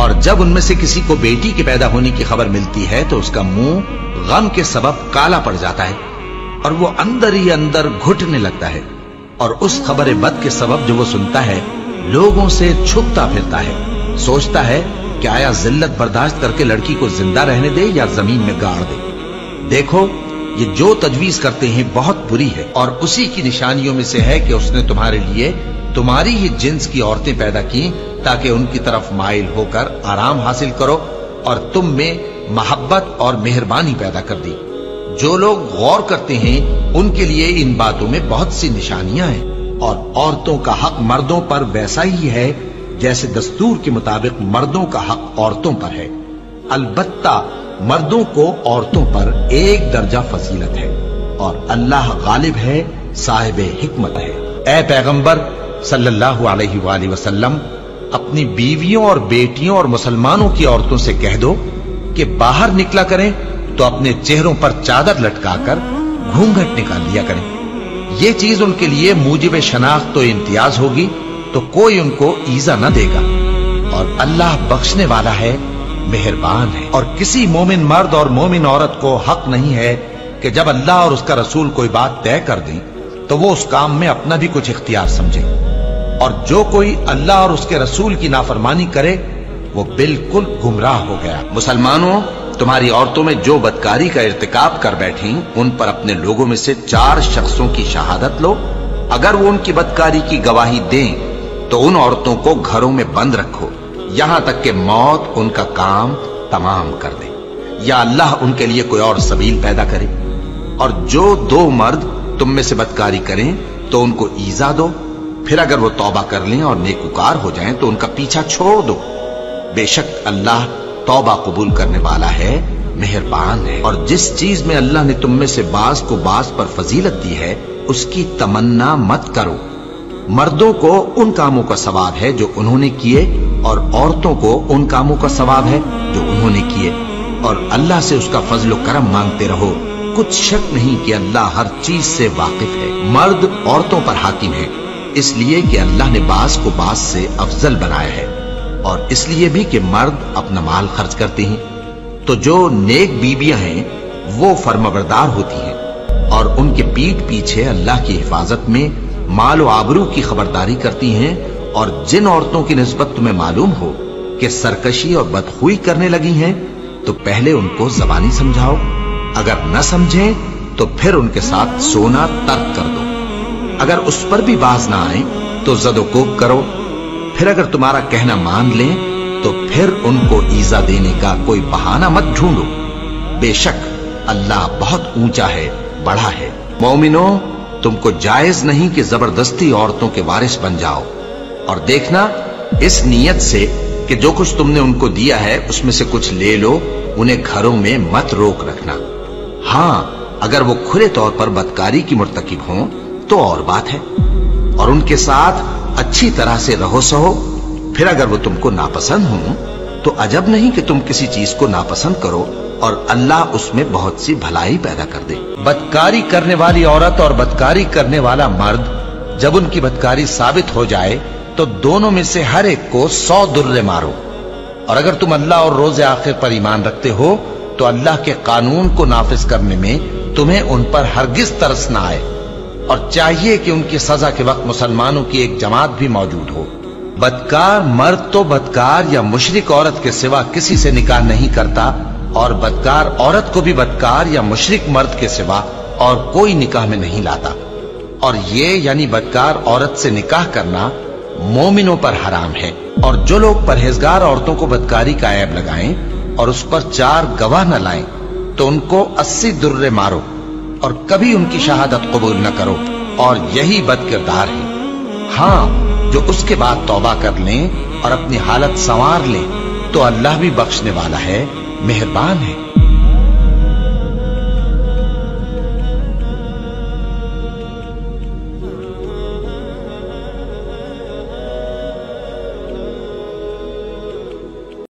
اور जब उनमें से किसी को बेटी के पैदा होने की खबर मिलती है तो उसका मुंह गम के सबब काला पड़ जाता है और वो अंदर ही अंदर घुटने लगता है, और उस खबर बद के सबब जो वो सुनता है लोगों से छुपता फिरता है, सोचता है कि आया जिल्लत बर्दाश्त करके लड़की को जिंदा रहने दे या जमीन में गाड़ दे। देखो, ये जो तजवीज करते हैं बहुत बुरी है, और उसी की निशानियों में से है कि उसने तुम्हारे लिए तुम्हारी ही जिन्स की औरतें पैदा की ताकि उनकी तरफ माइल होकर आराम हासिल करो, और तुम में मोहब्बत और मेहरबानी पैदा कर दी। जो लोग गौर करते हैं उनके लिए इन बातों में बहुत सी निशानियां हैं, और औरतों का हक मर्दों पर वैसा ही है जैसे दस्तूर के मुताबिक मर्दों का हक औरतों पर है। अलबत्ता मर्दों को औरतों पर एक दर्जा फजीलत है, और अल्लाह गालिब है, साहिब हिकमत है। ए पैगंबर सल्लल्लाहु अलैहि वसल्लम, अपनी बीवियों और बेटियों और मुसलमानों की औरतों से कह दो कि बाहर निकला करें तो अपने चेहरों पर चादर लटकाकर घूंघट निकाल लिया करें। ये चीज उनके लिए मूजिब शनाख्त तो इम्तियाज होगी, तो कोई उनको ईजा न देगा, और अल्लाह बख्शने वाला है, मेहरबान है। और किसी मोमिन मर्द और मोमिन औरत को हक नहीं है कि जब अल्लाह और उसका रसूल कोई बात तय कर दें तो वो उस काम में अपना भी कुछ इख्तियार समझे, और जो कोई अल्लाह और उसके रसूल की नाफरमानी करे वो बिल्कुल गुमराह हो गया। मुसलमानों, तुम्हारी औरतों में जो बदकारी का इर्तिकाब कर बैठी उन पर अपने लोगों में से 4 शख्सों की शहादत लो। अगर वो उनकी बदकारी की गवाही दें तो उन औरतों को घरों में बंद रखो यहां तक कि मौत उनका काम तमाम कर दे, या अल्लाह उनके लिए कोई और सबील पैदा करे। और जो 2 मर्द तुम में से बदकारी करें तो उनको ईजा दो, फिर अगर वो तौबा कर लें और नेकुकार हो जाएं तो उनका पीछा छोड़ दो। बेशक अल्लाह तौबा कबूल करने वाला है, मेहरबान है। और जिस चीज में अल्लाह ने तुम में से बाज को बाज पर फजीलत दी है उसकी तमन्ना मत करो। मर्दों को उन कामों का सवाब है जो उन्होंने किए, और औरतों को उन कामों का सवाब है जो उन्होंने किए, और अल्लाह से उसका फजल व करम मांगते रहो। कुछ शक नहीं कि अल्लाह हर चीज से वाकिफ है। मर्द औरतों पर हाकिम है, इसलिए कि अल्लाह ने बाज को बाज से अफजल बनाया है, और इसलिए भी कि मर्द अपना माल खर्च करते हैं। तो जो नेक बीबियां हैं वो फर्माबरदार होती हैं, और उनके पीठ पीछे अल्लाह की हिफाजत में माल व आबरू की खबरदारी करती हैं। और जिन औरतों की निस्बत तुम्हें मालूम हो कि सरकशी और बदखुई करने लगी हैं तो पहले उनको जबानी समझाओ, अगर न समझें तो फिर उनके साथ सोना तर्क कर दो। अगर उस पर भी बाज ना आए तो जदोकोब करो, फिर अगर तुम्हारा कहना मान लें तो फिर उनको ईजा देने का कोई बहाना मत ढूंढो। बेशक अल्लाह बहुत ऊंचा है, बड़ा है। मोमिनो, तुमको जायज नहीं कि जबरदस्ती औरतों के वारिस बन जाओ, और देखना इस नीयत से कि जो कुछ तुमने उनको दिया है उसमें से कुछ ले लो, उन्हें घरों में मत रोक रखना। हाँ, अगर वो खुले तौर पर बदकारी की मुर्तकिब हों तो और बात है, और उनके साथ अच्छी तरह से रहो सहो। फिर अगर वो तुमको नापसंद हो तो अजब नहीं कि तुम किसी चीज को नापसंद करो और अल्लाह उसमें बहुत सी भलाई पैदा कर दे। बदकारी करने वाली औरत और बदकारी करने वाला मर्द जब उनकी बदकारी साबित हो जाए तो दोनों में से हर एक को 100 दुर्रे मारो। और अगर तुम अल्लाह और रोज़े आखिर पर ईमान रखते हो तो अल्लाह के कानून को नाफिज करने में तुम्हें उन पर हरगिज तरस न आए, और चाहिए कि उनकी सजा के वक्त मुसलमानों की एक जमात भी मौजूद हो। बदकार मर्द तो बदकार या मुशरिक औरत के सिवा किसी से निकाह नहीं करता, और बदकार औरत को भी बदकार या मुशरिक मर्द के सिवा और कोई निकाह में नहीं लाता। और ये यानी बदकार औरत से निकाह करना मोमिनों पर हराम है। और जो लोग परहेजगार औरतों को बदकारी का ऐब लगाएं और उस पर 4 गवाह न लाएं तो उनको 80 दुर्रे मारो, और कभी उनकी शहादत कबूल न करो, और यही बदकिरदार है। हाँ, जो उसके बाद तौबा कर लें और अपनी हालत संवार लें तो अल्लाह भी बख्शने वाला है, मेहरबान है।